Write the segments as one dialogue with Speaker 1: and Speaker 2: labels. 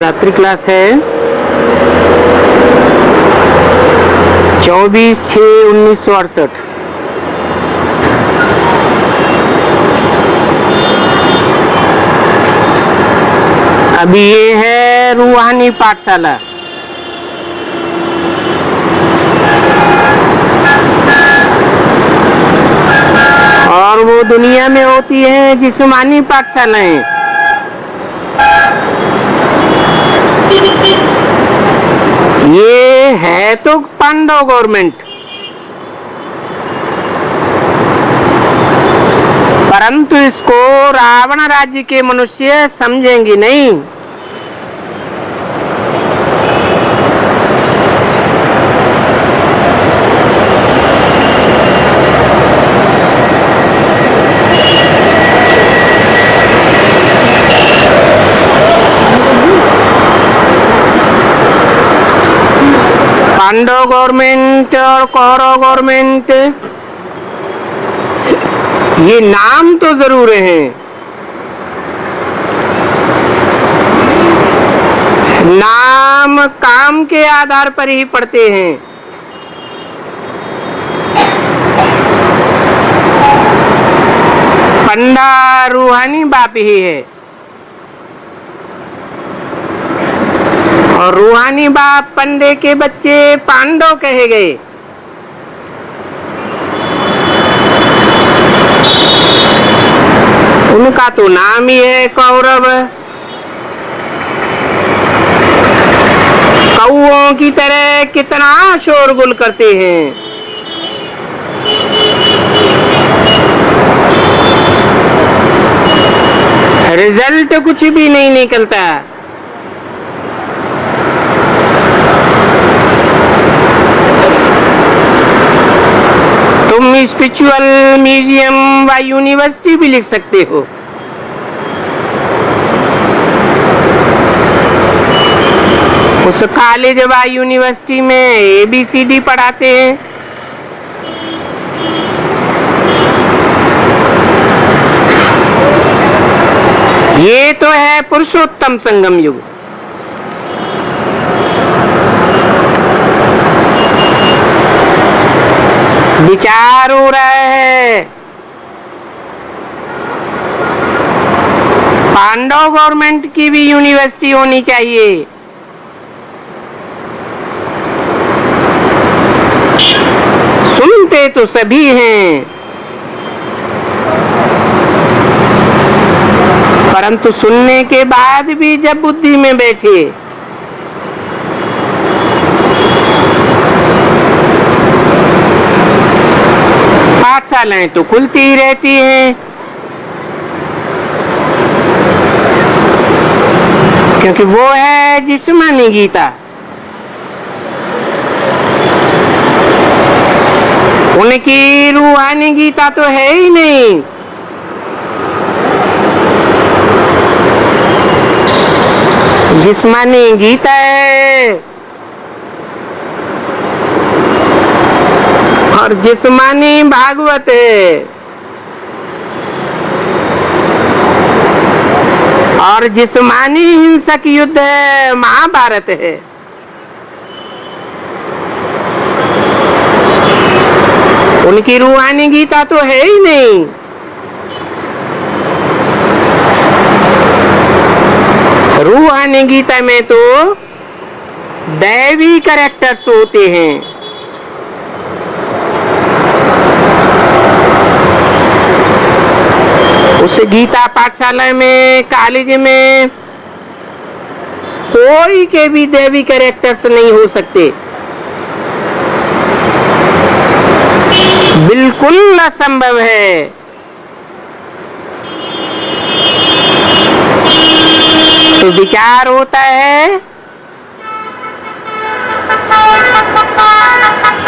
Speaker 1: रात्रि क्लास है 24/6/1968। अभी ये है रूहानी पाठशाला। और वो दुनिया में होती है जिस्मानी पाठशालाएं। ये है तो पांडव गवर्नमेंट, परंतु इसको रावण राज्य के मनुष्य समझेंगे नहीं। पांडव गवर्नमेंट और कौरव गवर्नमेंट, ये नाम तो जरूर हैं, नाम काम के आधार पर ही पड़ते हैं। पंडा रूहानी बाप ही है और रूहानी बाप पंडे के बच्चे पांडव कहे गए। उनका तो नाम ही है कौरव। कौओं की तरह कितना शोरगुल करते हैं, रिजल्ट कुछ भी नहीं निकलता। तुम स्पिरिचुअल म्यूजियम व यूनिवर्सिटी भी लिख सकते हो। उस कॉलेज व यूनिवर्सिटी में ABCD पढ़ाते हैं। ये तो है पुरुषोत्तम संगम युग। विचार हो रहा है पांडव गवर्नमेंट की भी यूनिवर्सिटी होनी चाहिए। सुनते तो सभी हैं, परंतु सुनने के बाद भी जब बुद्धि में बैठे पाठशालाएं तो खुलती ही रहती हैं, क्योंकि वो है जिस्मानी गीता। उनकी रूहानी गीता तो है ही नहीं। जिस्मानी गीता है और जिस्मानी भागवत है और जिस्मानी हिंसक युद्ध है, महाभारत है। उनकी रूहानी गीता तो है ही नहीं। रूहानी गीता में तो दैवी कैरेक्टर्स होते हैं। उस गीता पाठशाला में, कॉलेज में कोई के भी दैवी कैरेक्टर्स नहीं हो सकते, बिल्कुल असंभव है। तो विचार होता है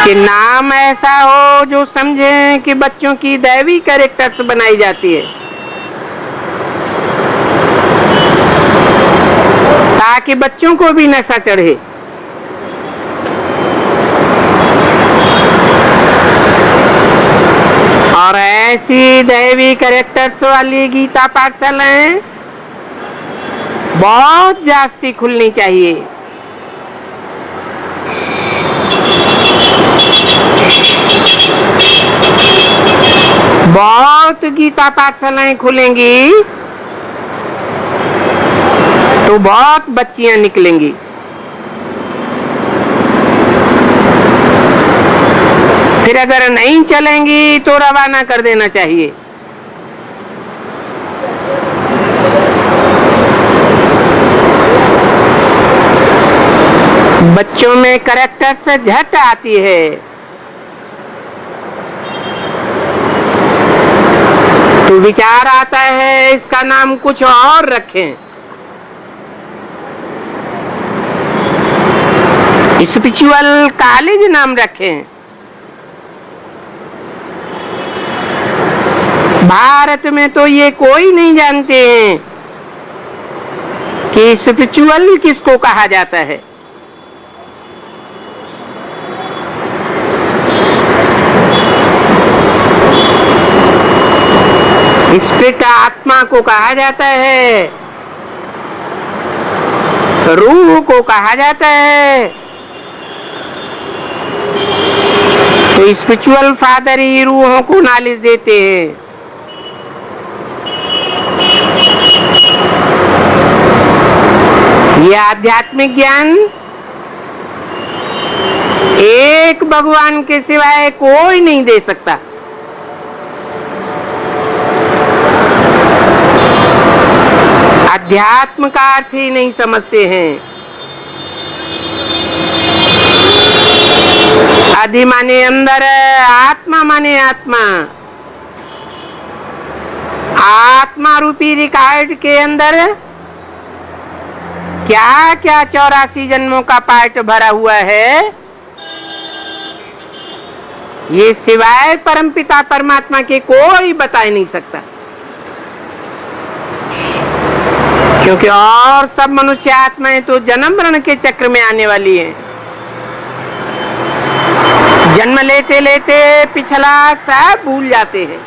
Speaker 1: कि नाम ऐसा हो जो समझे कि बच्चों की दैवी कैरेक्टर्स बनाई जाती है, ताकि बच्चों को भी नशा चढ़े। और ऐसी दैवी कैरेक्टर्स वाली गीता पाठशालाएं बहुत जास्ती खुलनी चाहिए। बहुत गीता पाठशालाएं खुलेंगी तो बहुत बच्चियां निकलेंगी। फिर अगर नहीं चलेंगी तो रवाना कर देना चाहिए। बच्चों में कैरेक्टर से झट आती है। तो विचार आता है इसका नाम कुछ और रखें, स्पिरिचुअल कॉलेज नाम रखें। भारत में तो ये कोई नहीं जानते हैं कि स्पिरिचुअल किसको कहा जाता है। स्पिरिट आत्मा को कहा जाता है, रूह को कहा जाता है। तो स्पिरिचुअल फादर ही रूहों को नॉलेज देते हैं। ये आध्यात्मिक ज्ञान एक भगवान के सिवाय कोई नहीं दे सकता। अध्यात्म का अर्थ ही नहीं समझते हैं। अधि माने अंदर, आत्मा माने आत्मा। आत्मा रूपी रिकॉर्ड के अंदर क्या क्या 84 जन्मों का पार्ट भरा हुआ है, ये सिवाय परमपिता परमात्मा के कोई बता ही नहीं सकता। क्योंकि और सब मनुष्य आत्माएं तो जन्म मरण के चक्र में आने वाली हैं। जन्म लेते लेते पिछला सब भूल जाते हैं।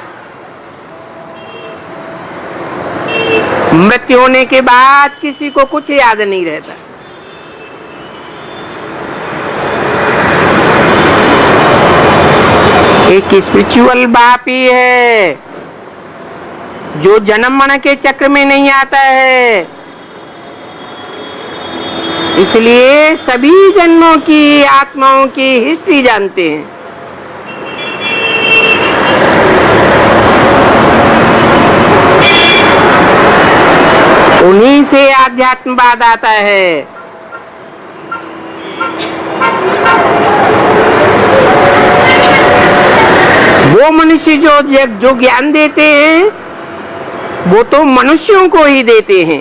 Speaker 1: मृत्यु होने के बाद किसी को कुछ याद नहीं रहता। एक स्पिरिचुअल बाप ही है जो जन्म मरण के चक्र में नहीं आता है। इसलिए सभी जन्मों की आत्माओं की हिस्ट्री जानते हैं। उन्हीं से आध्यात्मवाद आता है। वो मनुष्य जो ज्ञान देते हैं वो तो मनुष्यों को ही देते हैं।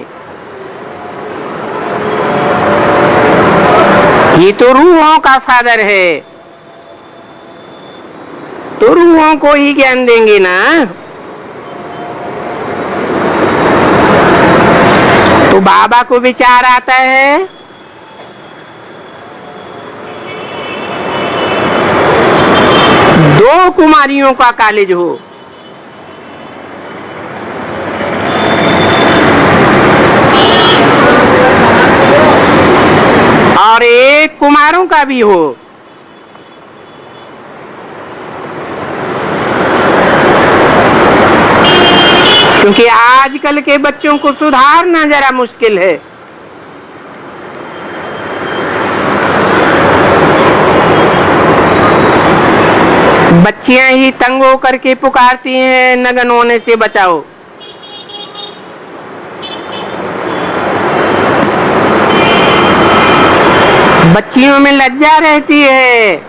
Speaker 1: ये तो रूहों का फादर है, तो रूहों को ही ज्ञान देंगे ना। तो बाबा को विचार आता है दो कुमारियों का कॉलेज हो। और एक कुमारों का भी हो। क्योंकि आजकल के बच्चों को सुधारना जरा मुश्किल है। बच्चियां ही तंग होकर के पुकारती हैं नग्न होने से बचाओ। बच्चियों में लज्जा रहती है।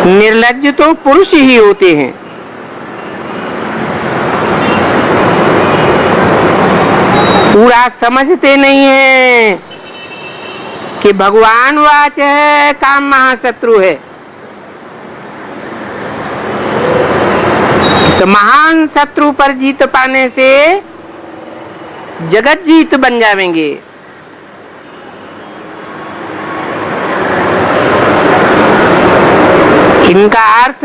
Speaker 1: निर्लज्ज तो पुरुष ही होते हैं। पूरा समझते नहीं है कि भगवान वाच है, काम महाशत्रु है। इस महान शत्रु पर जीत पाने से जगत जीत बन जाएंगे। इनका अर्थ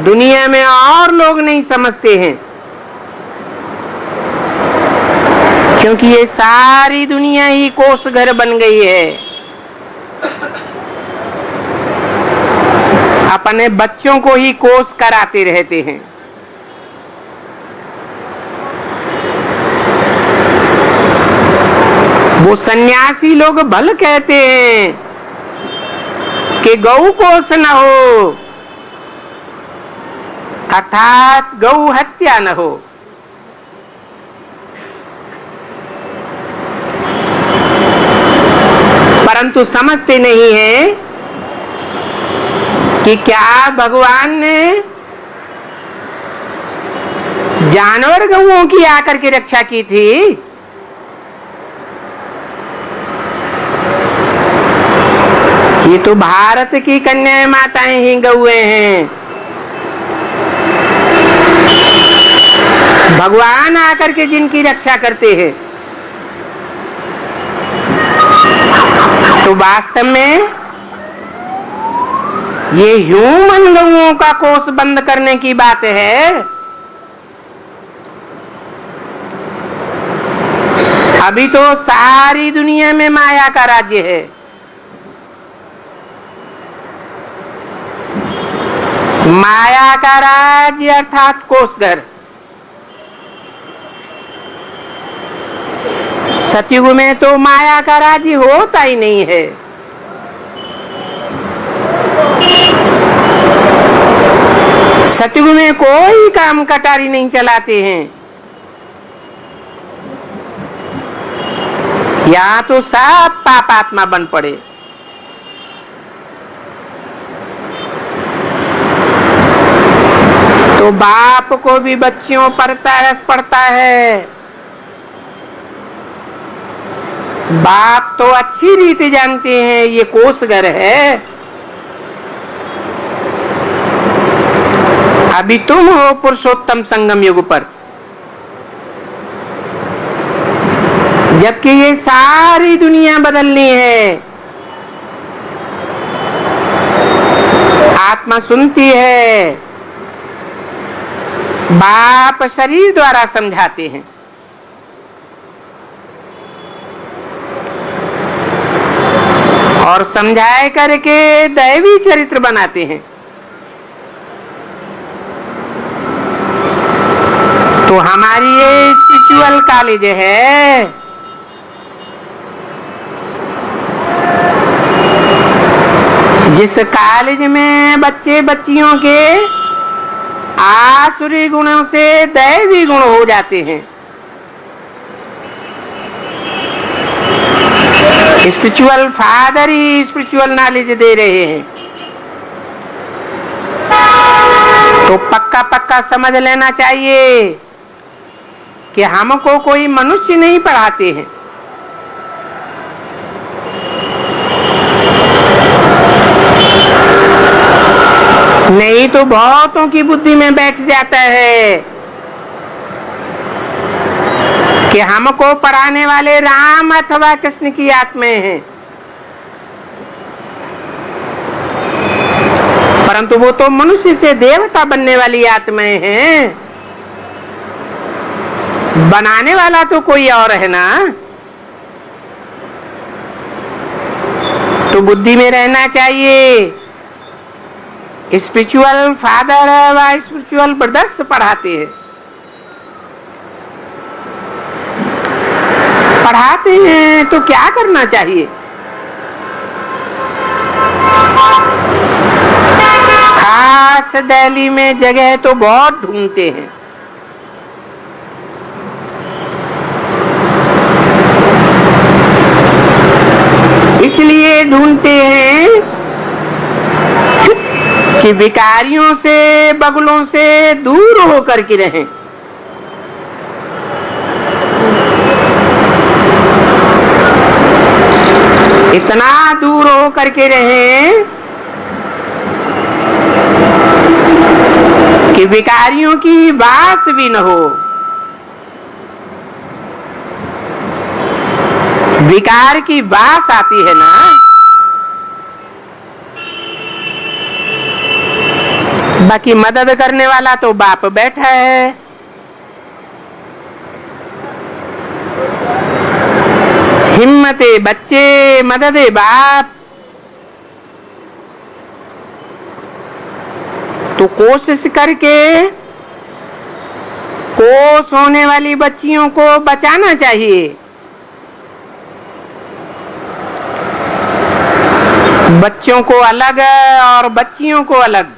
Speaker 1: दुनिया में और लोग नहीं समझते हैं। क्योंकि ये सारी दुनिया ही कोस घर बन गई है। अपने बच्चों को ही कोस कराते रहते हैं। वो सन्यासी लोग भल कहते हैं कि गौ कोस न हो, अर्थात गौ हत्या न हो। परंतु समझते नहीं है कि क्या भगवान ने जानवर गौओं की आकर के रक्षा की थी? ये तो भारत की कन्या माताएं ही गौएं हैं। भगवान आकर के जिनकी रक्षा करते हैं, तो वास्तव में ये ह्यूमन गौओं का कोष बंद करने की बात है। अभी तो सारी दुनिया में माया का राज्य है। माया का राज्य अर्थात कोषघर। सतयुग में तो माया का राज्य होता ही नहीं है। सतयुग में कोई काम कटारी नहीं चलाते हैं। यहाँ तो सब पापात्मा बन पड़े। तो बाप को भी बच्चियों पर तरस पड़ता है। बाप तो अच्छी रीति जानते हैं ये कोषघर है। अभी तुम हो पुरुषोत्तम संगम युग पर, जबकि ये सारी दुनिया बदलनी है। आत्मा सुनती है, बाप शरीर द्वारा समझाते हैं। और समझाए करके दैवी चरित्र बनाते हैं। तो हमारी ये स्पिरिचुअल कॉलेज है। जिस कॉलेज में बच्चे बच्चियों के आसुरी गुणों से दैवी गुण हो जाते हैं। स्पिरिचुअल फादर ही स्पिरिचुअल नॉलेज दे रहे हैं। तो पक्का पक्का समझ लेना चाहिए कि हमको कोई मनुष्य नहीं पढ़ाते हैं। नहीं तो बहुतों की बुद्धि में बैठ जाता है कि हमको पढ़ाने वाले राम अथवा कृष्ण की आत्माएं हैं। परंतु वो तो मनुष्य से देवता बनने वाली आत्माएं हैं। बनाने वाला तो कोई और है ना। तो बुद्धि में रहना चाहिए। स्पिरिचुअल फादर व स्पिरिचुअल ब्रदर्स पढ़ाते हैं। पढ़ाते हैं तो क्या करना चाहिए? खास दिल्ली में जगह तो बहुत ढूंढते हैं। इसलिए ढूंढते हैं कि विकारियों से बगलों से दूर होकर के रहें। इतना दूर होकर के रहें कि विकारियों की वास भी न हो। विकार की वास आती है ना। बाकी मदद करने वाला तो बाप बैठा है। हिम्मते बच्चे मददे बाप। तो कोशिश करके कोस होने वाली बच्चियों को बचाना चाहिए। बच्चों को अलग और बच्चियों को अलग।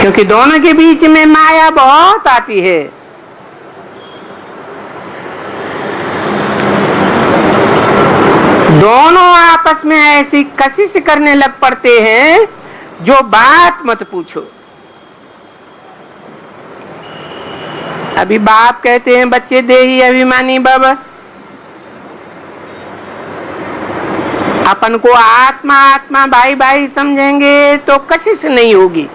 Speaker 1: क्योंकि दोनों के बीच में माया बहुत आती है। दोनों आपस में ऐसी कशिश करने लग पड़ते हैं जो बात मत पूछो। अभी बाप कहते हैं बच्चे देही अभिमानी बाबा, अपन को आत्मा आत्मा भाई भाई समझेंगे तो कशिश नहीं होगी।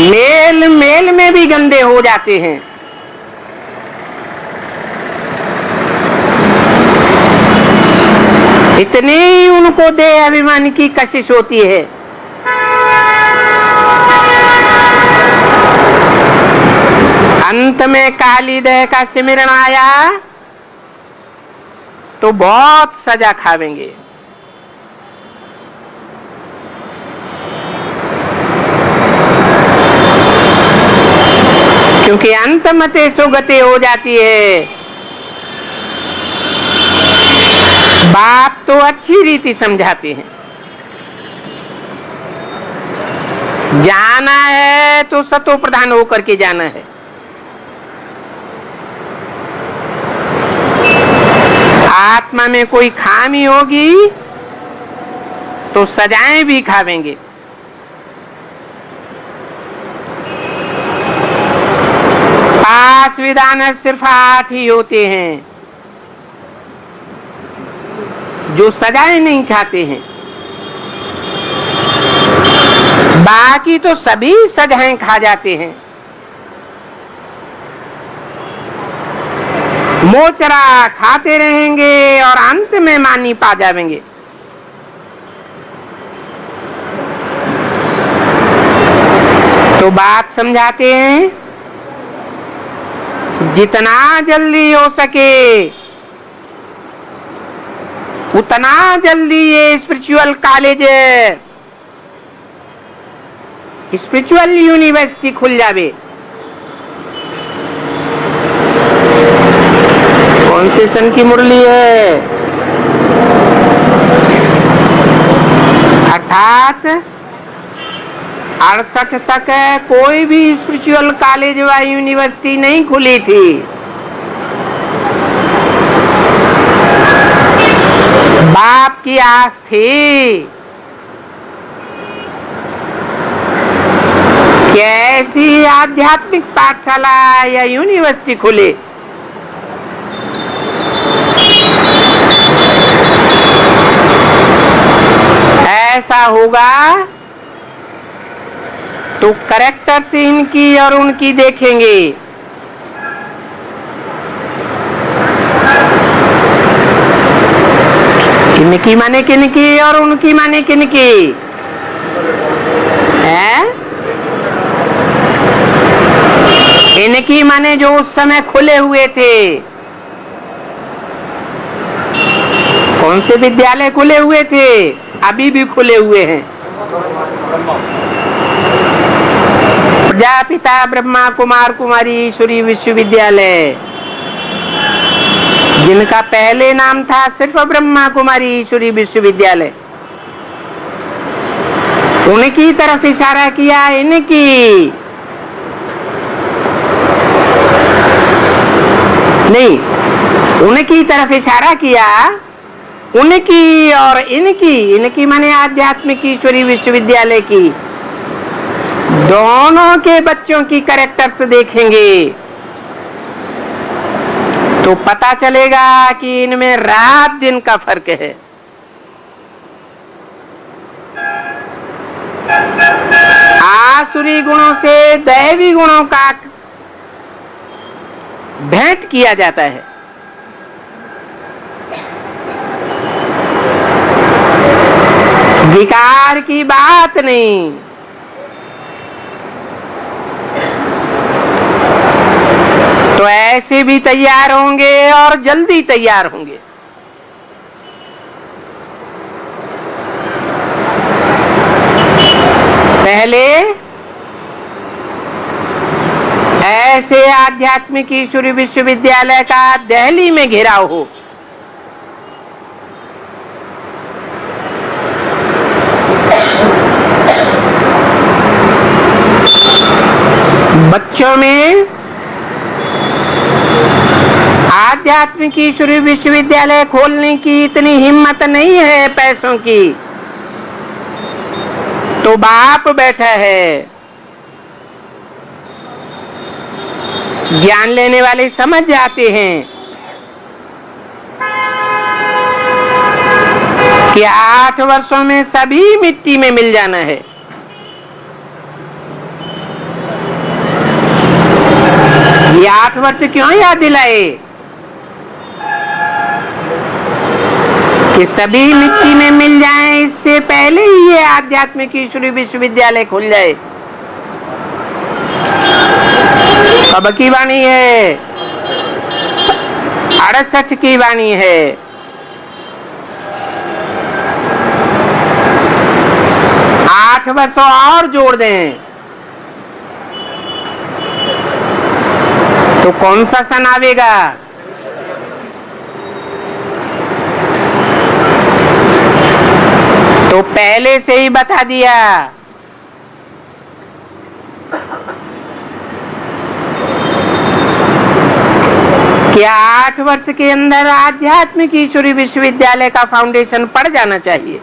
Speaker 1: मेल मेल में भी गंदे हो जाते हैं। इतनी उनको देह अभिमान की कशिश होती है। अंत में काली देह का सिमरण आया तो बहुत सजा खावेंगे। क्योंकि अंत मते सुगति हो जाती है। बाप तो अच्छी रीति समझाते हैं, जाना है तो सतो प्रधान होकर के जाना है। आत्मा में कोई खामी होगी तो सजाएं भी खावेंगे। पास विधान सिर्फ 8 ही होते हैं जो सजाएं नहीं खाते हैं, बाकी तो सभी सजाएं खा जाते हैं। मोचरा खाते रहेंगे और अंत में मानी पा जाएंगे। तो बाप समझाते हैं जितना जल्दी हो सके उतना जल्दी ये स्पिरिचुअल कॉलेज, स्पिरिचुअल यूनिवर्सिटी खुल जावे। कौन से सन की मुरली है? अर्थात 68 तक कोई भी स्पिरिचुअल कॉलेज व यूनिवर्सिटी नहीं खुली थी। बाप की आस थी कि ऐसी आध्यात्मिक पाठशाला या यूनिवर्सिटी खुले। ऐसा होगा तो कैरेक्टर से इनकी और उनकी देखेंगे। इनकी माने किनकी और उनकी माने किनकी है? इनकी माने जो उस समय खुले हुए थे। कौन से विद्यालय खुले हुए थे? अभी भी खुले हुए हैं। प्रजापिता ब्रह्मा कुमार कुमारी ईश्वरी विश्वविद्यालय, जिनका पहले नाम था सिर्फ ब्रह्मा कुमारी ईश्वरी विश्वविद्यालय, उनकी तरफ इशारा किया। इनकी नहीं, उनकी तरफ इशारा किया। उनकी और इनकी, इनकी माने आध्यात्मिक ईश्वरी विश्वविद्यालय की, दोनों के बच्चों की कैरेक्टर्स देखेंगे तो पता चलेगा कि इनमें रात दिन का फर्क है। आसुरी गुणों से दैवी गुणों का भेंट किया जाता है। विकार की बात नहीं। तो ऐसे भी तैयार होंगे और जल्दी तैयार होंगे। पहले ऐसे आध्यात्मिक ईश्वरी विश्वविद्यालय का दिल्ली में घेराव हो, बच्चों में आध्यात्मिक ईश्वरी विश्वविद्यालय खोलने की इतनी हिम्मत नहीं है पैसों की, तो बाप बैठा है। ज्ञान लेने वाले समझ जाते हैं कि 8 वर्षों में सभी मिट्टी में मिल जाना है। ये 8 वर्ष क्यों याद दिलाए कि सभी मिट्टी में मिल जाएं, इससे पहले ही ये आध्यात्मिक ईश्वरी विश्वविद्यालय खुल जाए। कब की वाणी है? 68 की वाणी है। आठ वर्ष और जोड़ दें तो कौन सा सन आवेगा? तो पहले से ही बता दिया कि 8 वर्ष के अंदर आध्यात्मिक ईश्वरी विश्वविद्यालय का फाउंडेशन पड़ जाना चाहिए।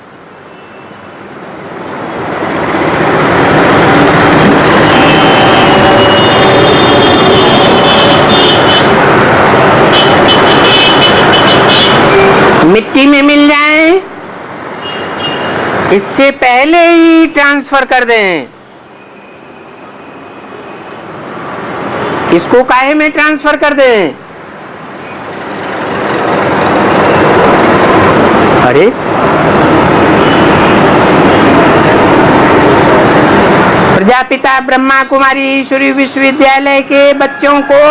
Speaker 1: मिट्टी में मिल जाए इससे पहले ही ट्रांसफर कर दें। इसको काहे में ट्रांसफर कर दें? अरे प्रजापिता ब्रह्मा कुमारी ईश्वरी विश्वविद्यालय के बच्चों को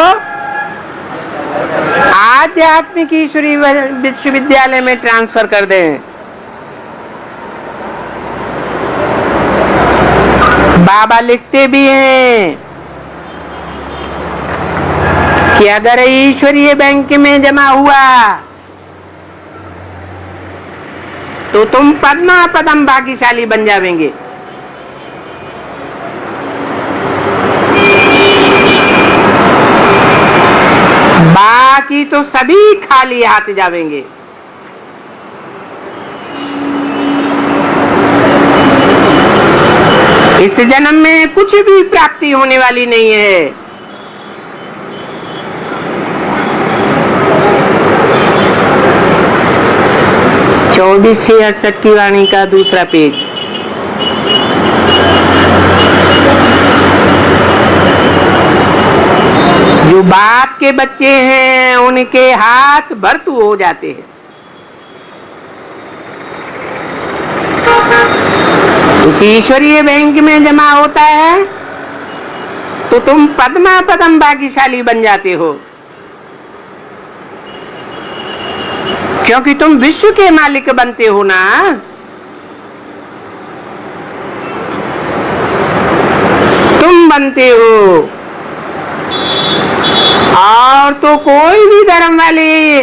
Speaker 1: आध्यात्मिक ईश्वरी विश्वविद्यालय में ट्रांसफर कर दें। बाबा लिखते भी हैं कि अगर ईश्वरीय बैंक में जमा हुआ तो तुम पद्मा पदम भाग्यशाली बन जावेंगे। बाकी तो सभी खाली हाथ जावेंगे। इस जन्म में कुछ भी प्राप्ति होने वाली नहीं है। चौबीस 68 की वाणी का दूसरा पेज। जो बाप के बच्चे हैं उनके हाथ भर्तू हो जाते हैं। उस ईश्वरीय बैंक में जमा होता है तो तुम पद्मा पदम भाग्यशाली बन जाते हो, क्योंकि तुम विश्व के मालिक बनते हो ना। तुम बनते हो और तो कोई भी धर्म वाले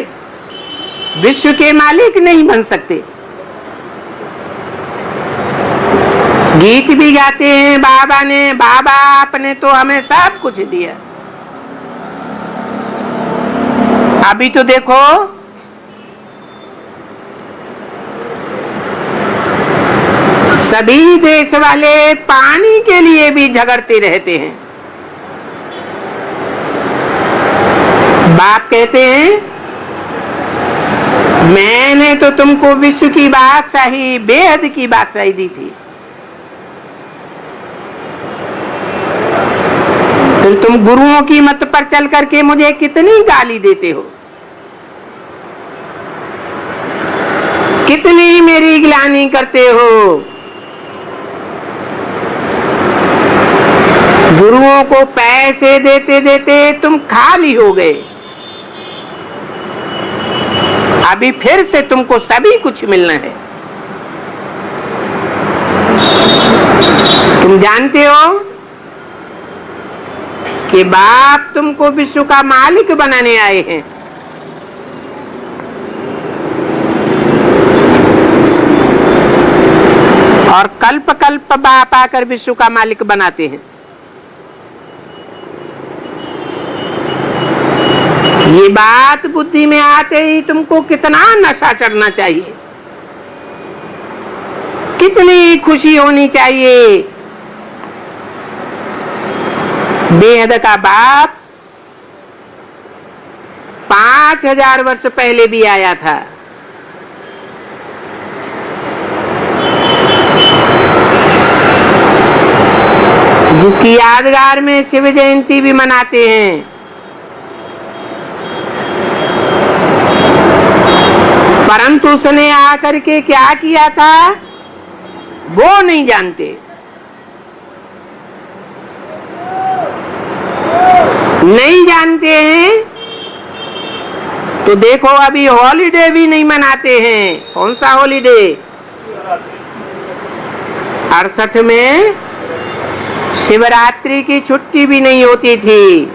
Speaker 1: विश्व के मालिक नहीं बन सकते। गीत भी गाते हैं बाबा ने, बाबा आपने तो हमें सब कुछ दिया। अभी तो देखो सभी देश वाले पानी के लिए भी झगड़ते रहते हैं। बाप कहते हैं मैंने तो तुमको विश्व की बादशाही, बेहद की बादशाही दी थी, फिर तुम गुरुओं की मत पर चल करके मुझे कितनी गाली देते हो, कितनी मेरी ग्लानि करते हो। गुरुओं को पैसे देते देते तुम खाली हो गए, अभी फिर से तुमको सभी कुछ मिलना है। तुम जानते हो कि बाप तुमको विश्व का मालिक बनाने आए हैं। और कल्प कल्प बाप आकर विश्व का मालिक बनाते हैं। ये बात बुद्धि में आते ही तुमको कितना नशा चढ़ना चाहिए, कितनी खुशी होनी चाहिए। बेहद का बाप 5000 वर्ष पहले भी आया था। जिसकी यादगार में शिव जयंती भी मनाते हैं। परंतु उसने आकर के क्या किया था वो नहीं जानते। नहीं जानते हैं तो देखो अभी हॉलीडे भी नहीं मनाते हैं। कौन सा हॉलीडे? 68 में शिवरात्रि की छुट्टी भी नहीं होती थी।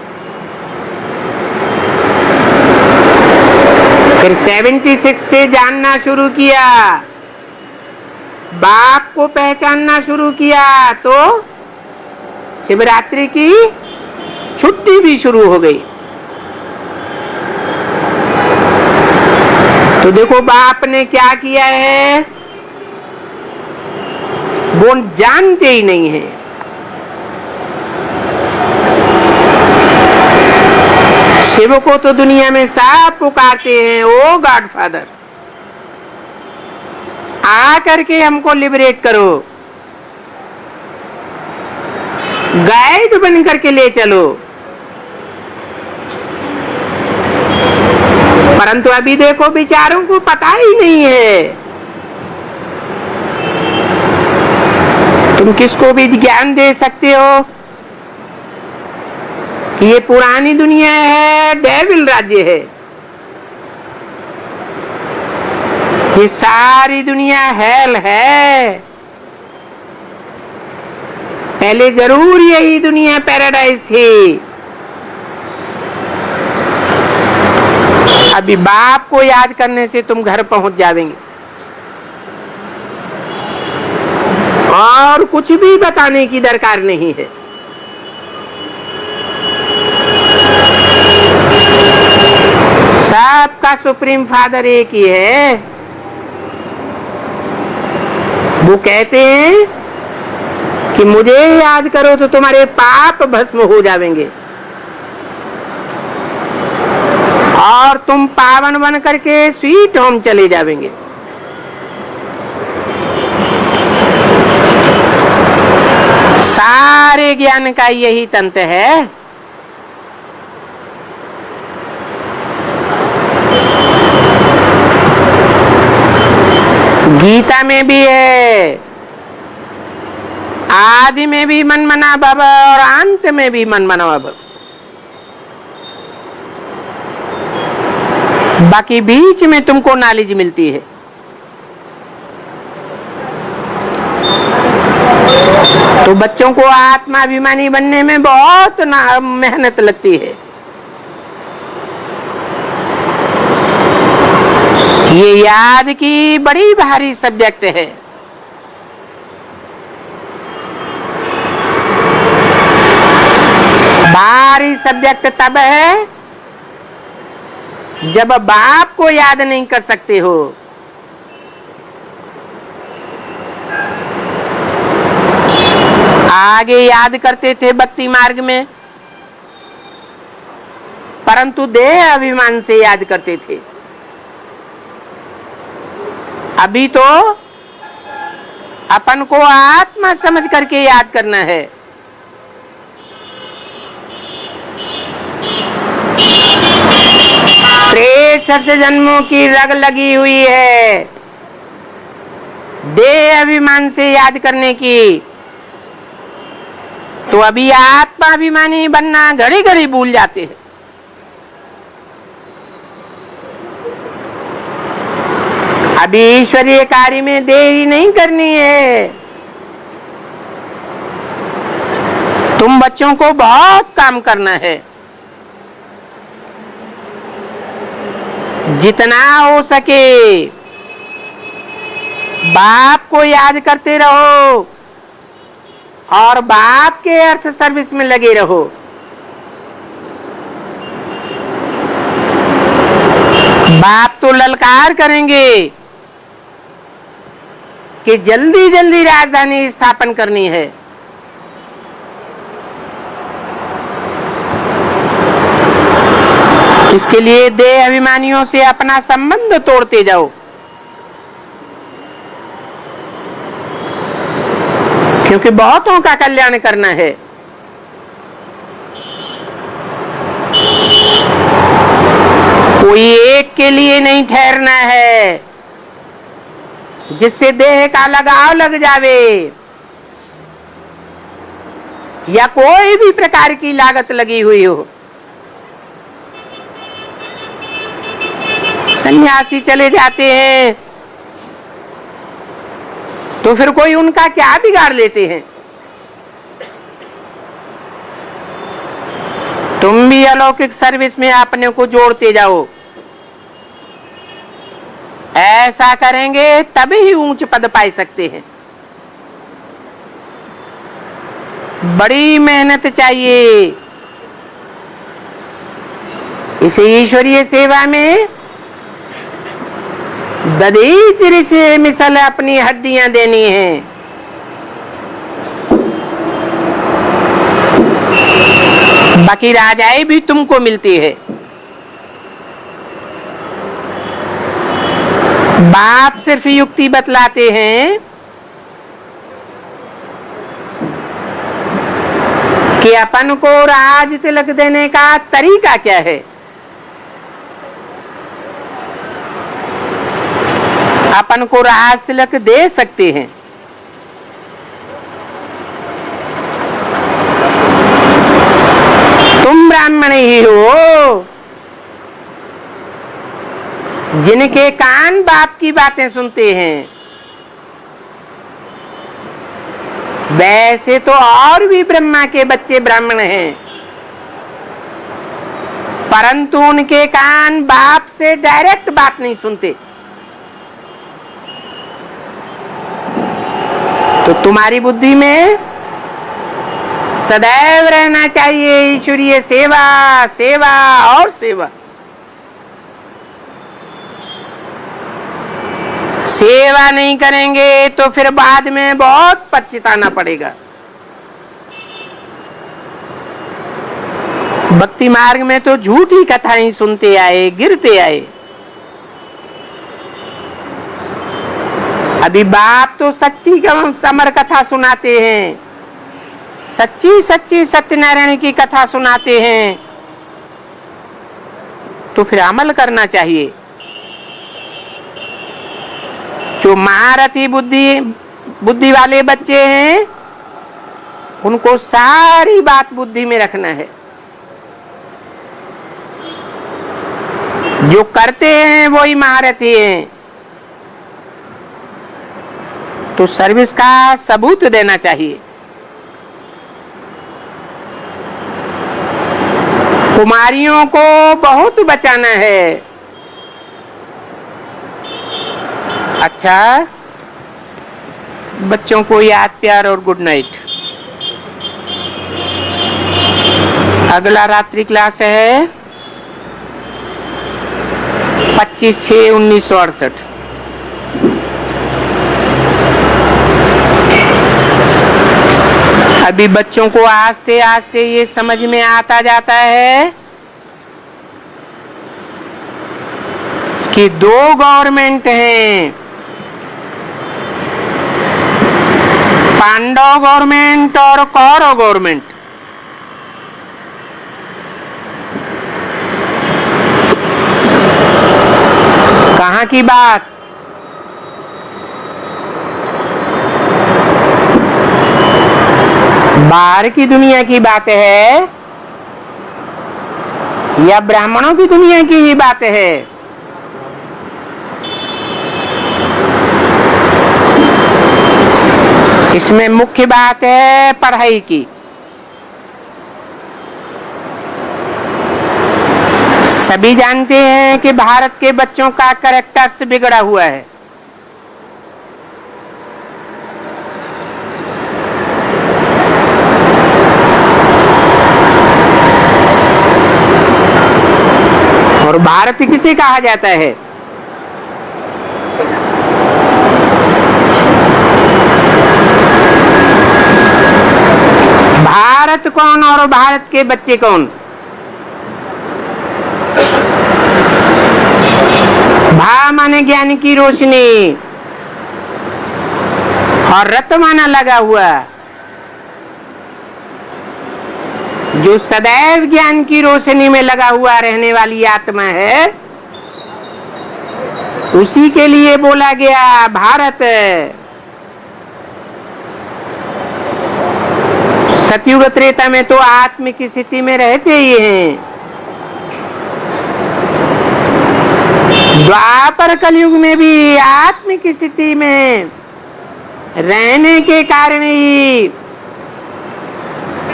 Speaker 1: फिर 76 से जानना शुरू किया, बाप को पहचानना शुरू किया तो शिवरात्रि की छुट्टी भी शुरू हो गई। तो देखो बाप ने क्या किया है वो जानते ही नहीं है। शिव को तो दुनिया में सब पुकारते हैं, ओ गॉडफादर आ करके हमको लिबरेट करो, गाइड बन करके ले चलो। परंतु अभी देखो बेचारों को पता ही नहीं है। तुम किसको भी ज्ञान दे सकते हो कि ये पुरानी दुनिया है, डेविल राज्य है, ये सारी दुनिया हेल है। पहले जरूर यही दुनिया पैराडाइज थी। अभी बाप को याद करने से तुम घर पहुंच जाएंगे और कुछ भी बताने की दरकार नहीं है। सबका सुप्रीम फादर एक ही है। वो कहते हैं कि मुझे याद करो तो तुम्हारे पाप भस्म हो जाएंगे और तुम पावन बन करके स्वीट होम चले जाएंगे। सारे ज्ञान का यही तंत्र है। गीता में भी है, आदि में भी मन मना भव और अंत में भी मन मना भव। बाकी बीच में तुमको नॉलेज मिलती है। तो बच्चों को आत्माभिमानी बनने में बहुत मेहनत लगती है। ये याद की बड़ी भारी सब्जेक्ट है। भारी सब्जेक्ट तब है जब बाप को याद नहीं कर सकते हो। आगे याद करते थे भक्ति मार्ग में, परंतु देह अभिमान से याद करते थे। अभी तो अपन को आत्मा समझ करके याद करना है। त्रेसठ जन्मों की रग लगी हुई है। देह अभिमान से याद करने की, तो अभी आत्माभिमानी बनना घड़ी घड़ी भूल जाते हैं। अभी ईश्वरीय कार्य में देरी नहीं करनी है। तुम बच्चों को बहुत काम करना है, जितना हो सके बाप को याद करते रहो और बाप के अर्थ सर्विस में लगे रहो। बाप तो ललकार करेंगे कि जल्दी जल्दी राजधानी स्थापन करनी है। इसके लिए देह अभिमानियों से अपना संबंध तोड़ते जाओ। क्योंकि बहुतों का कल्याण करना है। कोई एक के लिए नहीं ठहरना है जिससे देह का लगाव लग जावे या कोई भी प्रकार की लागत लगी हुई हो। सन्यासी चले जाते हैं तो फिर कोई उनका क्या बिगाड़ लेते हैं। तुम भी अलौकिक सर्विस में अपने को जोड़ते जाओ। ऐसा करेंगे तभी ही ऊंच पद पाई सकते हैं। बड़ी मेहनत चाहिए। इसे ईश्वरीय सेवा में दधीचि से मिसल अपनी हड्डियां देनी है। बाकी राजाएं भी तुमको मिलती है। बाप सिर्फ युक्ति बतलाते हैं कि अपन को राज तिलक देने का तरीका क्या है। अपन को राज तिलक दे सकते हैं। तुम ब्राह्मण ही हो जिनके कान बाप की बातें सुनते हैं। वैसे तो और भी ब्रह्मा के बच्चे ब्राह्मण हैं, परंतु उनके कान बाप से डायरेक्ट बात नहीं सुनते। तो तुम्हारी बुद्धि में सदैव रहना चाहिए ईश्वरीय सेवा, सेवा और सेवा। सेवा नहीं करेंगे तो फिर बाद में बहुत पछताना पड़ेगा। भक्ति मार्ग में तो झूठी कथाएं सुनते आए, गिरते आए। अभी बाप तो सच्ची समर कथा सुनाते हैं, सच्ची सच्ची सत्यनारायण की कथा सुनाते हैं। तो फिर अमल करना चाहिए। जो महारथी बुद्धि वाले बच्चे हैं उनको सारी बात बुद्धि में रखना है। जो करते हैं वही महारथी हैं। तो सर्विस का सबूत देना चाहिए। कुमारियों को बहुत बचाना है। अच्छा, बच्चों को याद प्यार और गुड नाइट। अगला रात्रि क्लास है 25/6/1968। अभी बच्चों को आस्ते आस्ते ये समझ में आता जाता है कि दो गवर्नमेंट हैं, पांडव गवर्नमेंट और कौरव गवर्नमेंट। कहाँ की बात? बाहर की दुनिया की बात है या ब्राह्मणों की दुनिया की ही बात है? इसमें मुख्य बात है पढ़ाई की। सभी जानते हैं कि भारत के बच्चों का कैरेक्टर्स बिगड़ा हुआ है। और भारत किसे कहा जाता है? भारत कौन और भारत के बच्चे कौन? भा माने ज्ञान की रोशनी और रत माना लगा हुआ। जो सदैव ज्ञान की रोशनी में लगा हुआ रहने वाली आत्मा है, उसी के लिए बोला गया भारत। सतयुग त्रेता में तो आत्मिक स्थिति में रहते ही हैं। द्वापर कलयुग में भी आत्मिक स्थिति में रहने के कारण ही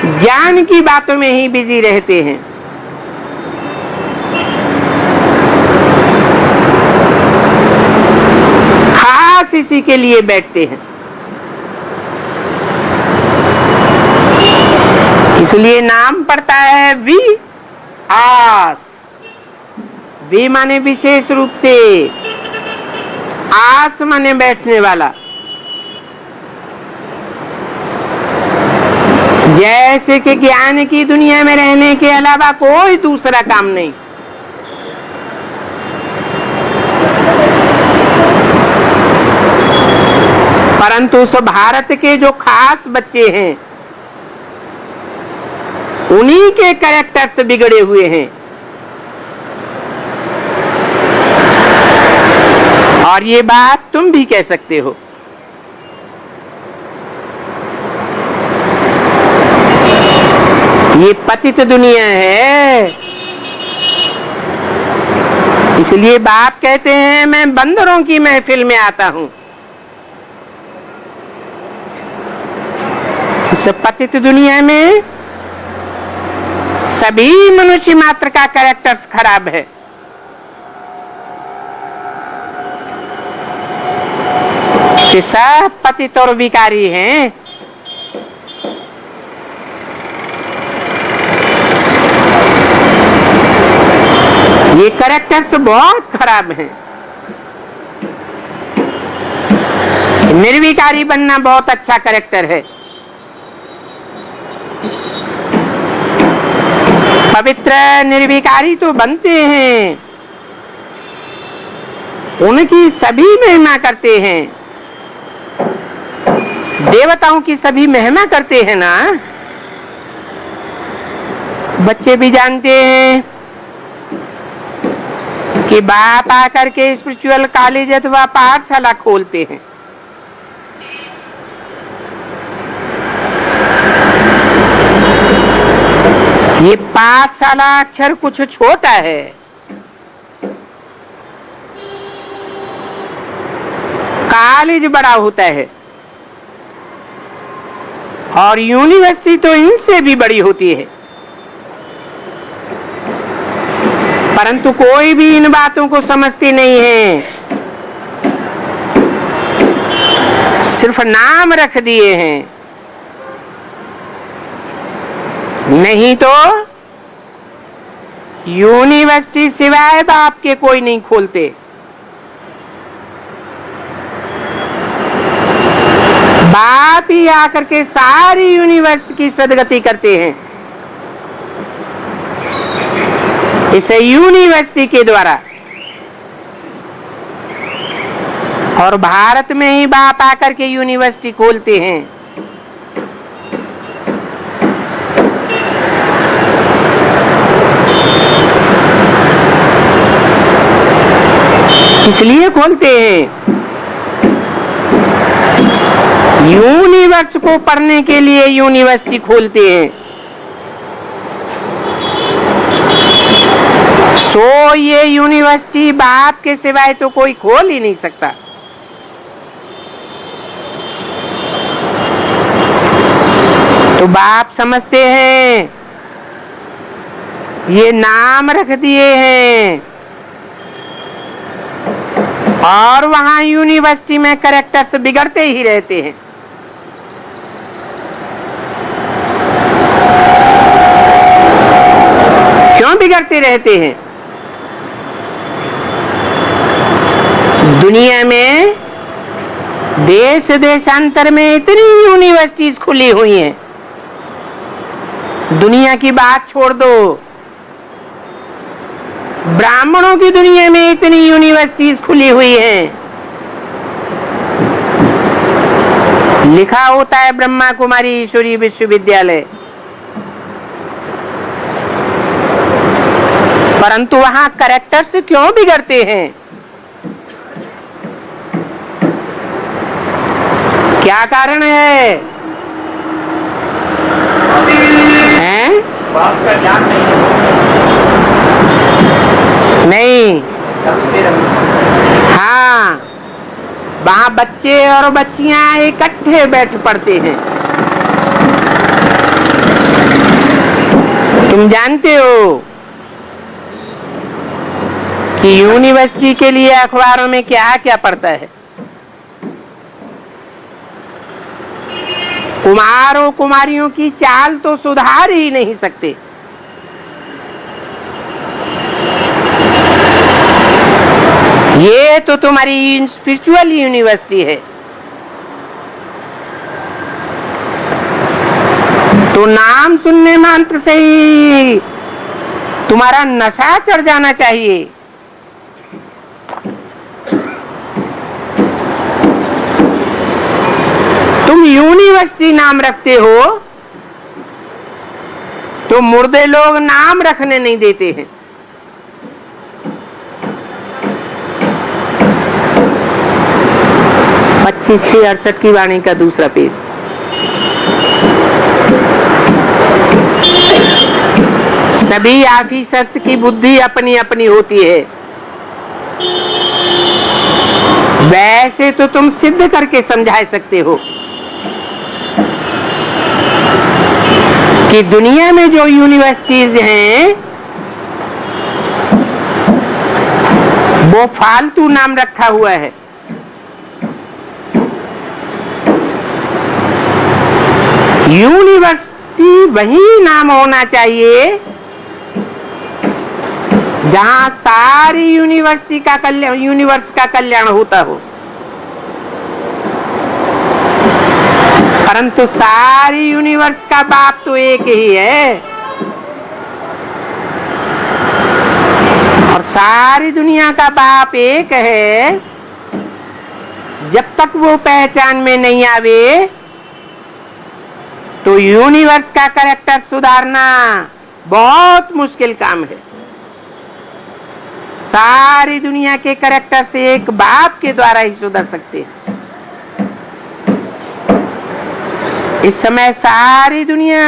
Speaker 1: ज्ञान की बातों में ही बिजी रहते हैं। खास इसी के लिए बैठते हैं। इसलिए नाम पड़ता है वी आस। वी माने विशेष रूप से, आस माने बैठने वाला। जैसे कि ज्ञान की दुनिया में रहने के अलावा कोई दूसरा काम नहीं। परंतु उस भारत के जो खास बच्चे हैं, उन्हीं के कैरेक्टर्स बिगड़े हुए हैं। और ये बात तुम भी कह सकते हो। ये पतित दुनिया है। इसलिए बाप कहते हैं मैं बंदरों की महफिल में आता हूं। इस पतित दुनिया में सभी मनुष्य मात्र का कैरेक्टर्स खराब है। कि सब पतित और विकारी हैं। ये कैरेक्टर्स बहुत खराब हैं। निर्विकारी बनना बहुत अच्छा कैरेक्टर है। पवित्र निर्विकारी तो बनते हैं, उनकी सभी महिमा करते हैं। देवताओं की सभी महिमा करते हैं ना। बच्चे भी जानते हैं कि बाप आकर के स्पिरिचुअल कॉलेज अथवा पाठशाला खोलते हैं। ये पाठशाला अक्षर कुछ छोटा है, कॉलेज बड़ा होता है। और यूनिवर्सिटी तो इनसे भी बड़ी होती है। परंतु कोई भी इन बातों को समझती नहीं है। सिर्फ नाम रख दिए हैं, नहीं तो यूनिवर्सिटी सिवाय बाप के कोई नहीं खोलते। बाप ही आकर के सारी यूनिवर्सिटी की सदगति करते हैं। इस यूनिवर्सिटी के द्वारा। और भारत में ही बाप आकर के यूनिवर्सिटी खोलते हैं। इसलिए खोलते हैं। यूनिवर्स को पढ़ने के लिए यूनिवर्सिटी खोलते हैं। सो ये यूनिवर्सिटी बाप के सिवाय तो कोई खोल ही नहीं सकता। तो बाप समझते हैं ये नाम रख दिए हैं और वहां यूनिवर्सिटी में कैरेक्टर्स बिगड़ते ही रहते हैं। क्यों बिगड़ते रहते हैं? दुनिया में देश देशांतर में इतनी यूनिवर्सिटीज खुली हुई हैं, दुनिया की बात छोड़ दो, ब्राह्मणों की दुनिया में इतनी यूनिवर्सिटीज खुली हुई हैं। लिखा होता है ब्रह्मा कुमारी ईश्वरीय विश्वविद्यालय, परंतु वहां कैरेक्टर्स क्यों बिगड़ते हैं? क्या कारण है? हैं? बाप का ज्ञान नहीं। हाँ, वहां बच्चे और बच्चियां इकट्ठे बैठ पढ़ते हैं। तुम जानते हो कि यूनिवर्सिटी के लिए अखबारों में क्या क्या पढ़ता है? कुमारों कुमारियों की चाल तो सुधार ही नहीं सकते। ये तो तुम्हारी स्पिरिचुअल यूनिवर्सिटी है। तो नाम सुनने मात्र से ही तुम्हारा नशा चढ़ जाना चाहिए। तुम यूनिवर्सिटी नाम रखते हो तो मुर्दे लोग नाम रखने नहीं देते हैं। पच्चीस 68 की वाणी का दूसरा पेज। सभी ऑफिसर्स की बुद्धि अपनी अपनी होती है। वैसे तो तुम सिद्ध करके समझा सकते हो कि दुनिया में जो यूनिवर्सिटीज हैं वो फालतू नाम रखा हुआ है। यूनिवर्सिटी वही नाम होना चाहिए जहां सारी यूनिवर्सिटी का कल्याण, यूनिवर्स का कल्याण होता हो। परंतु सारी यूनिवर्स का बाप तो एक ही है और सारी दुनिया का बाप एक है। जब तक वो पहचान में नहीं आवे तो यूनिवर्स का कैरेक्टर सुधारना बहुत मुश्किल काम है। सारी दुनिया के कैरेक्टर से एक बाप के द्वारा ही सुधर सकते हैं। इस समय सारी दुनिया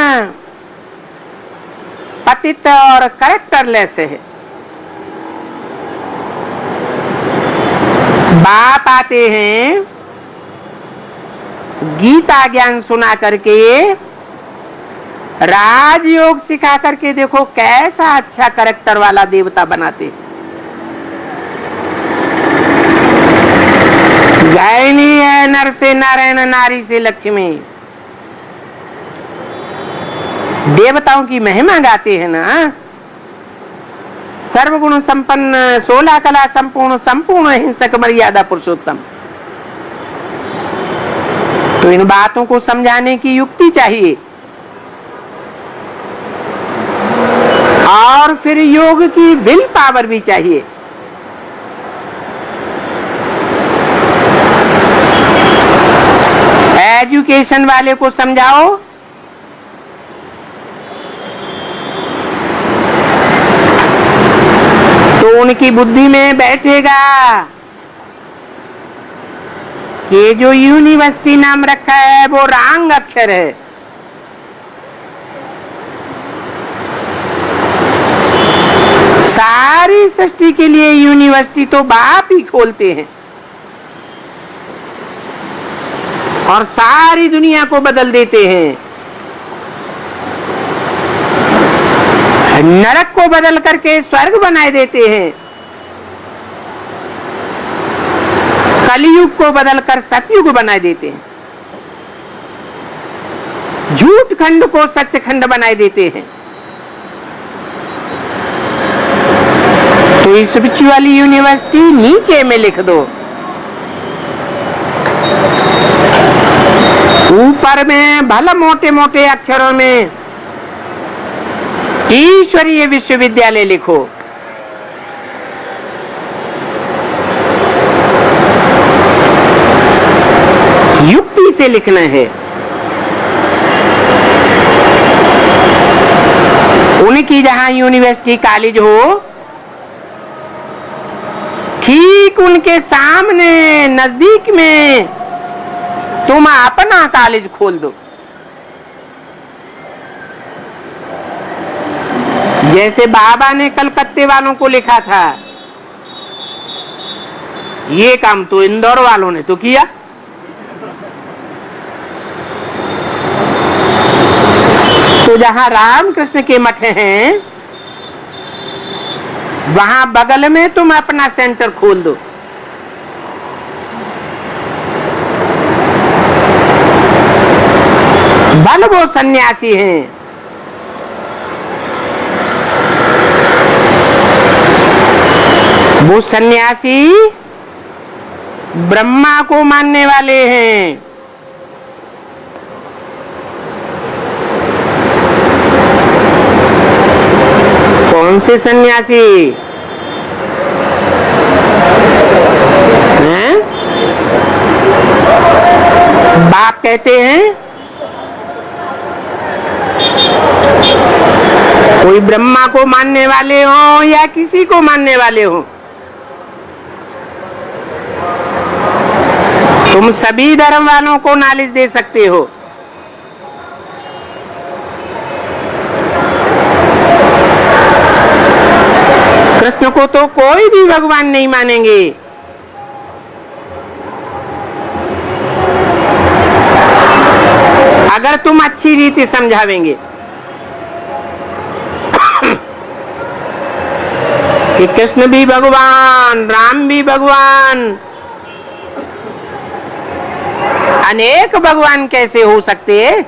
Speaker 1: पतित और कैरेक्टरलेस है। बाप आते हैं गीता ज्ञान सुना करके, राजयोग सिखा करके देखो कैसा अच्छा कैरेक्टर वाला देवता बनाते। गायनी है नर से नारायण, नारी से लक्ष्मी। देवताओं की महिमा गाते हैं ना। सर्वगुण संपन्न, 16 कला संपूर्ण, संपूर्ण हिंसक मर्यादा पुरुषोत्तम। तो इन बातों को समझाने की युक्ति चाहिए और फिर योग की विल पावर भी चाहिए। एजुकेशन वाले को समझाओ तो उनकी बुद्धि में बैठेगा कि जो यूनिवर्सिटी नाम रखा है वो रॉन्ग अक्षर है। सारी सृष्टि के लिए यूनिवर्सिटी तो बाप ही खोलते हैं और सारी दुनिया को बदल देते हैं। नरक को बदल करके स्वर्ग बनाए देते हैं, कलयुग को बदलकर सतयुग बनाए देते हैं, झूठ खंड को सच खंड बनाए देते हैं। तो इस वाली यूनिवर्सिटी नीचे में लिख दो, ऊपर में भला मोटे मोटे अक्षरों में ईश्वरीय विश्वविद्यालय लिखो। युक्ति से लिखना है। उनकी जहां यूनिवर्सिटी कॉलेज हो, ठीक उनके सामने नजदीक में तुम अपना कॉलेज खोल दो। जैसे बाबा ने कलकत्ते वालों को लिखा था, ये काम तो इंदौर वालों ने तो किया। तो जहां रामकृष्ण के मठ हैं, वहां बगल में तुम अपना सेंटर खोल दो। भल वो सन्यासी हैं, वो सन्यासी ब्रह्मा को मानने वाले हैं। कौन से सन्यासी हैं? बाप कहते हैं कोई ब्रह्मा को मानने वाले हो या किसी को मानने वाले हो, तुम सभी धर्म वालों को नॉलेज दे सकते हो। कृष्ण को तो कोई भी भगवान नहीं मानेंगे। अगर तुम अच्छी रीति समझावेंगे कि कृष्ण भी भगवान, राम भी भगवान, अनेक भगवान कैसे हो सकते हैं?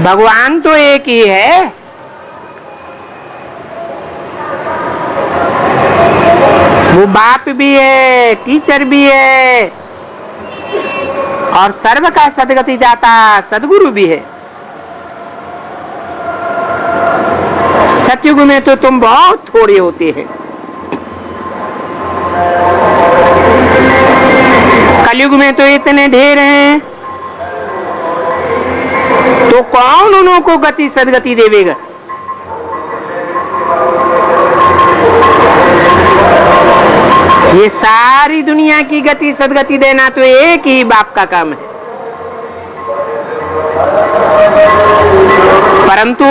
Speaker 1: भगवान तो एक ही है। वो बाप भी है, टीचर भी है और सर्व का सदगति दाता सदगुरु भी है। सतयुग में तो तुम बहुत थोड़े होते हैं, कलयुग में तो इतने ढेर हैं, तो कौन उन्हों को गति सदगति देवेगा? ये सारी दुनिया की गति सदगति देना तो एक ही बाप का काम है। परंतु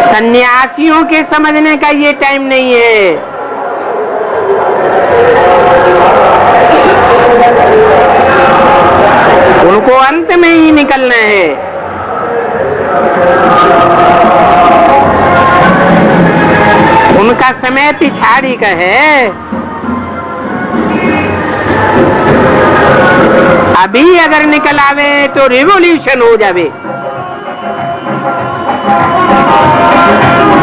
Speaker 1: सन्यासियों के समझने का ये टाइम नहीं है। उनको अंत में ही निकलना है। उनका समय पिछाड़ी का है। अभी अगर निकल आवे तो रिवॉल्यूशन हो जावे।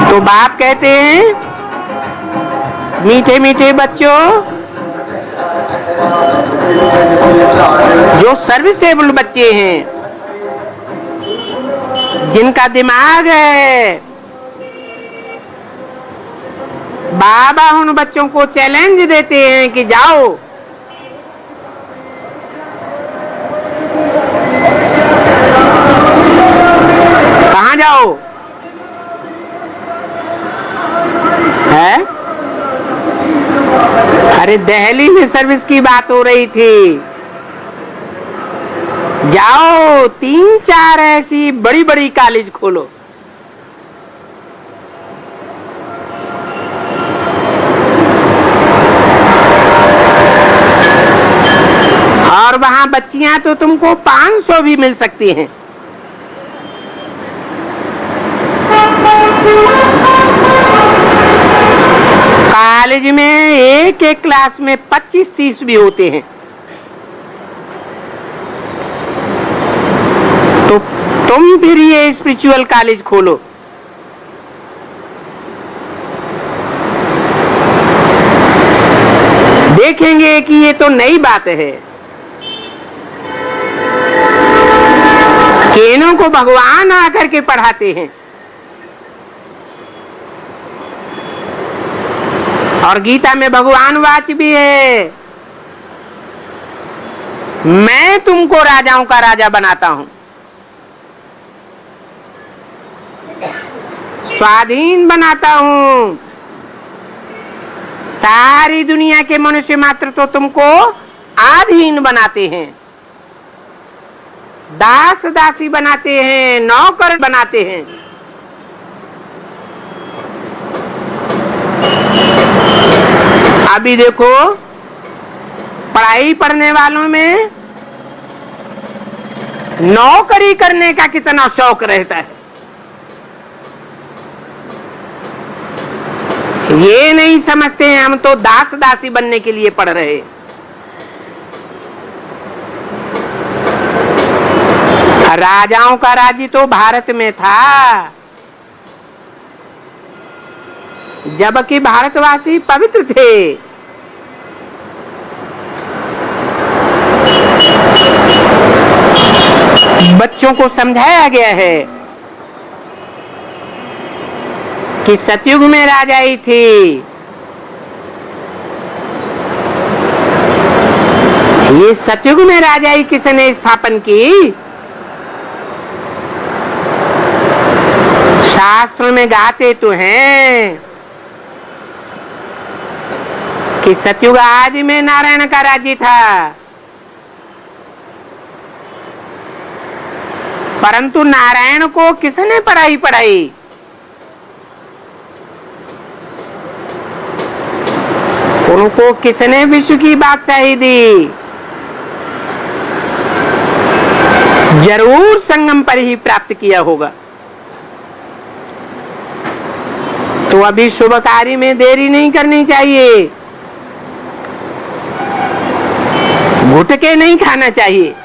Speaker 1: तो बाप कहते हैं, मीठे मीठे बच्चों, जो सर्विसेबल बच्चे हैं, जिनका दिमाग है, बाबा उन बच्चों को चैलेंज देते हैं कि जाओ, कहां जाओ? है अरे दिल्ली में सर्विस की बात हो रही थी। जाओ 3-4 ऐसी बड़ी बड़ी कॉलेज खोलो। और वहां बच्चियां तो तुमको 500 भी मिल सकती हैं। कॉलेज में एक एक क्लास में 25-30 भी होते हैं। तो तुम फिर ये स्पिरिचुअल कॉलेज खोलो। देखेंगे कि ये तो नई बात है। केनों को भगवान आकर के पढ़ाते हैं। और गीता में भगवान वाच भी है, मैं तुमको राजाओं का राजा बनाता हूं, स्वाधीन बनाता हूं। सारी दुनिया के मनुष्य मात्र तो तुमको आधीन बनाते हैं, दास दासी बनाते हैं, नौकर बनाते हैं। अभी देखो पढ़ाई पढ़ने वालों में नौकरी करने का कितना शौक रहता है। ये नहीं समझते हैं हम तो दास दासी बनने के लिए पढ़ रहे। राजाओं का राज्य तो भारत में था, जबकि भारतवासी पवित्र थे। बच्चों को समझाया गया है कि सतयुग में राजाई थी, ये सतयुग में राजाई किसने स्थापन की? शास्त्र में गाते तो हैं कि सतयुग आदि में नारायण का राज्य था, परंतु नारायण को किसने पढ़ाई? उनको किसने विश्व की बादशाही दी? जरूर संगम पर ही प्राप्त किया होगा। तो अभी शुभ कार्य में देरी नहीं करनी चाहिए, घुट के नहीं खाना चाहिए।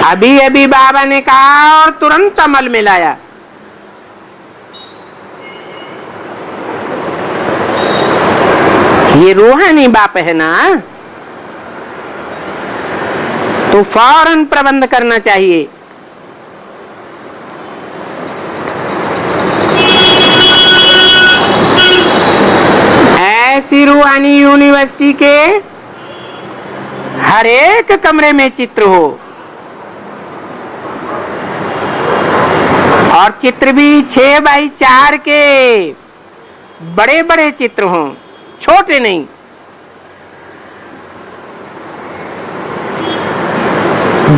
Speaker 1: अभी अभी बाबा ने कहा और तुरंत अमल में लाया। ये रूहानी बाप है ना, तो फौरन प्रबंध करना चाहिए। ऐसी रूहानी यूनिवर्सिटी के हर एक कमरे में चित्र हो, और चित्र भी 6x4 के बड़े बड़े चित्र हों, छोटे नहीं।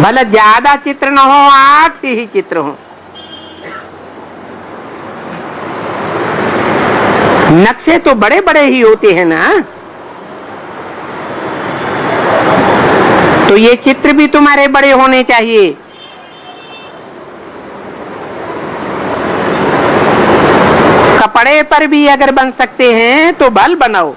Speaker 1: भले ज्यादा चित्र न हो, 8 ही चित्र हो। नक्शे तो बड़े बड़े ही होते हैं ना, तो ये चित्र भी तुम्हारे बड़े होने चाहिए। कपड़े पर भी अगर बन सकते हैं तो बल बनाओ।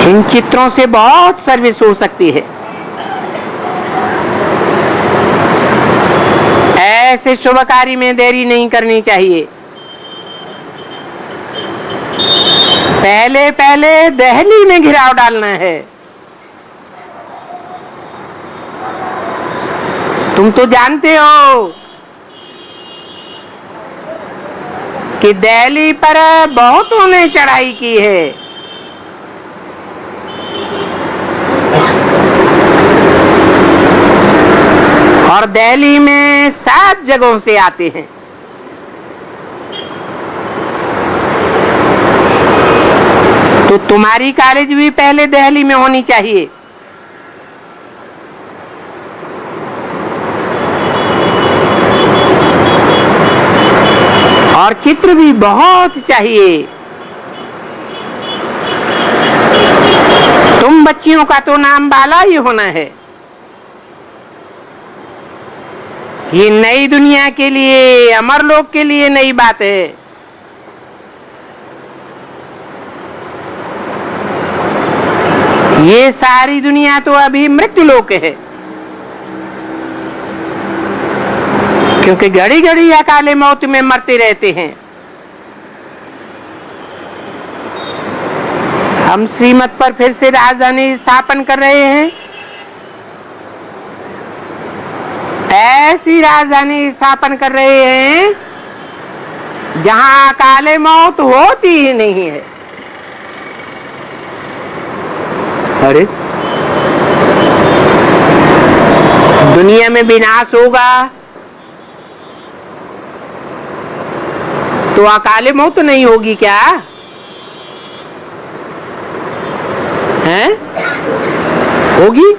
Speaker 1: इन चित्रों से बहुत सर्विस हो सकती है। ऐसे शुभ कार्य में देरी नहीं करनी चाहिए। पहले पहले दिल्ली में घिराव डालना है। तुम तो जानते हो कि दिल्ली पर बहुतों ने चढ़ाई की है। और दिल्ली में में सब जगहों से आते हैं। तो तुम्हारी कॉलेज भी पहले दिल्ली में होनी चाहिए। और चित्र भी बहुत चाहिए। तुम बच्चियों का तो नाम बाला ही होना है। ये नई दुनिया के लिए, अमरलोक के लिए नई बात है। ये सारी दुनिया तो अभी मृत्युलोक है, क्योंकि घड़ी घड़ी अकाले मौत में मरते रहते हैं। हम श्रीमत पर फिर से राजधानी स्थापन कर रहे हैं। ऐसी राजधानी स्थापन कर रहे हैं जहां अकाले मौत होती ही नहीं है। अरे दुनिया में विनाश होगा तो अकाले मौत नहीं होगी क्या? हैं? होगी।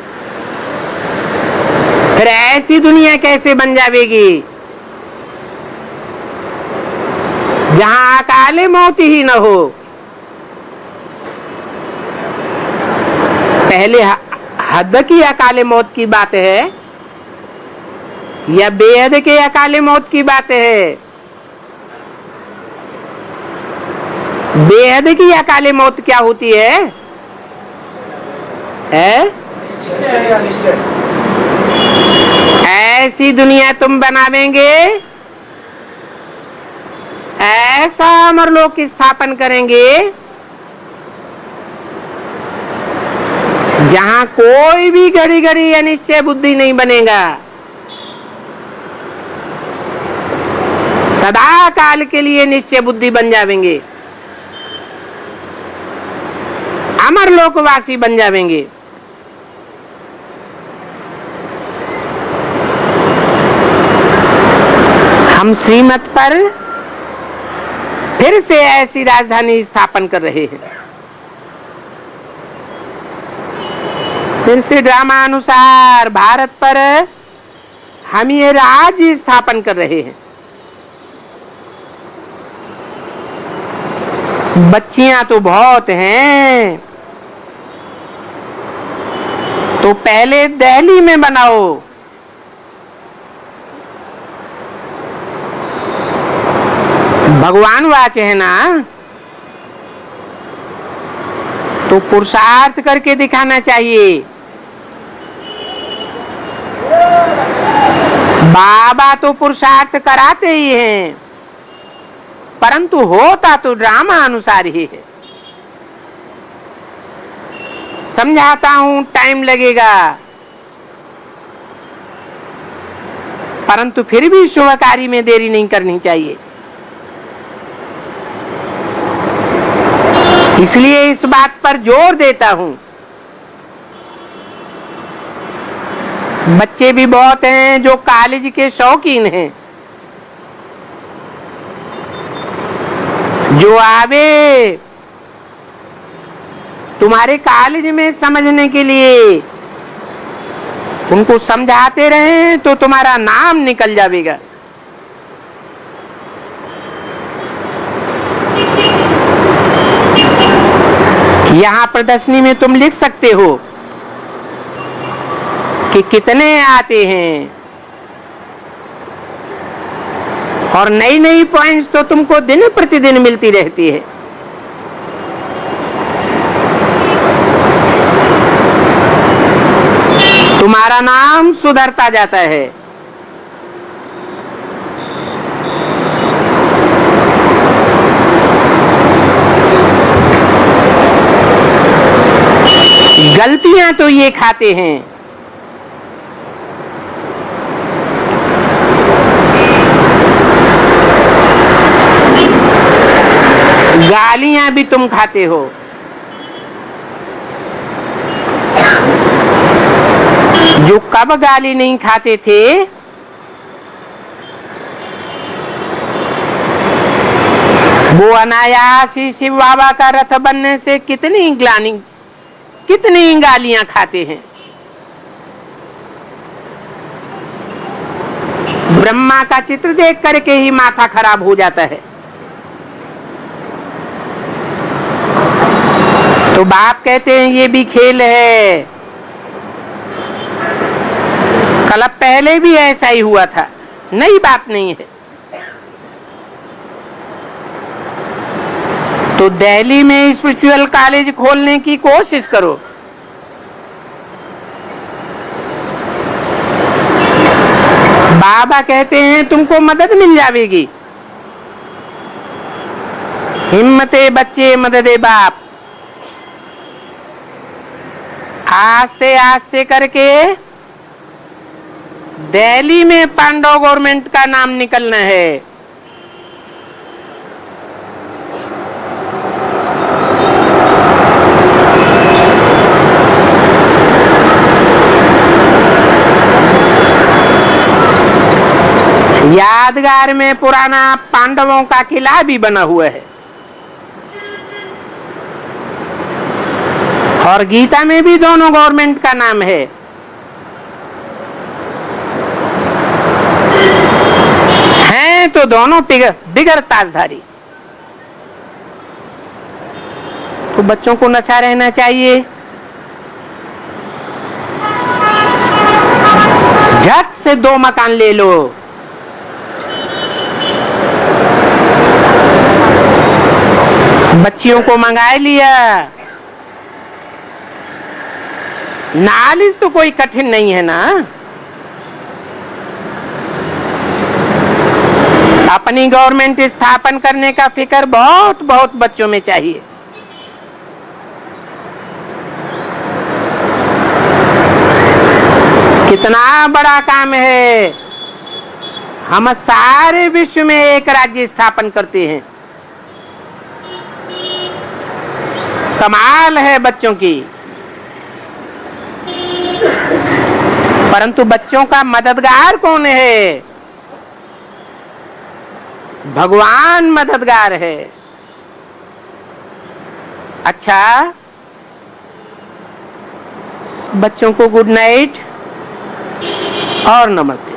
Speaker 1: फिर ऐसी दुनिया कैसे बन जाएगी जहां अकाले मौत ही न हो? पहले हद की अकाले मौत की बात है या बेहद के अकाले मौत की बात है? बेहद की अकाले मौत क्या होती है? ऐसी दुनिया तुम बनावेंगे, ऐसा अमरलोक स्थापन करेंगे जहां कोई भी घड़ी घड़ी अनिश्चय बुद्धि नहीं बनेगा। सदा काल के लिए निश्चय बुद्धि बन जावेंगे, अमरलोकवासी बन जावेंगे। हम श्रीमत पर फिर से ऐसी राजधानी स्थापन कर रहे हैं। फिर से ड्रामा अनुसार भारत पर हम ये राज्य स्थापन कर रहे हैं। बच्चियां तो बहुत हैं, तो पहले दिल्ली में बनाओ। भगवान वाचे है ना, तो पुरुषार्थ करके दिखाना चाहिए। बाबा तो पुरुषार्थ कराते ही हैं, परंतु होता तो ड्रामा अनुसार ही है। समझाता हूं, टाइम लगेगा, परंतु फिर भी शुभ कार्य में देरी नहीं करनी चाहिए। इसलिए इस बात पर जोर देता हूं। बच्चे भी बहुत हैं जो कॉलेज के शौकीन हैं, जो आवे तुम्हारे कॉलेज में समझने के लिए, उनको समझाते रहे तो तुम्हारा नाम निकल जाएगा। यहाँ प्रदर्शनी में तुम लिख सकते हो कि कितने आते हैं, और नई नई पॉइंट्स तो तुमको दिन प्रतिदिन मिलती रहती है। तुम्हारा नाम सुधरता जाता है। गलतियां तो ये खाते हैं, गालियां भी तुम खाते हो। जो कब गाली नहीं खाते थे वो अनायास ही शिव बाबा का रथ बनने से कितनी गालियां खाते हैं। ब्रह्मा का चित्र देख करके ही माथा खराब हो जाता है। तो बाप कहते हैं ये भी खेल है। कल पहले भी ऐसा ही हुआ था, नई बात नहीं है। तो दिल्ली में स्पिरिचुअल कॉलेज खोलने की कोशिश करो। बाबा कहते हैं तुमको मदद मिल जाएगी। हिम्मते बच्चे मददे बाप। आस्ते आस्ते करके दिल्ली में पांडव गवर्नमेंट का नाम निकलना है। यादगार में पुराना पांडवों का किला भी बना हुआ है और गीता में भी दोनों गवर्नमेंट का नाम है। हैं तो दोनों बिगर ताजधारी। तो बच्चों को नशा रहना चाहिए। झट से 2 मकान ले लो। बच्चियों को मंगा लिया। नालिश तो कोई कठिन नहीं है ना। अपनी गवर्नमेंट स्थापन करने का फिक्र बहुत बहुत बच्चों में चाहिए। कितना बड़ा काम है। हम सारे विश्व में एक राज्य स्थापन करते हैं। कमाल है बच्चों की। परंतु बच्चों का मददगार कौन है? भगवान मददगार है। अच्छा, बच्चों को गुड नाइट और नमस्ते।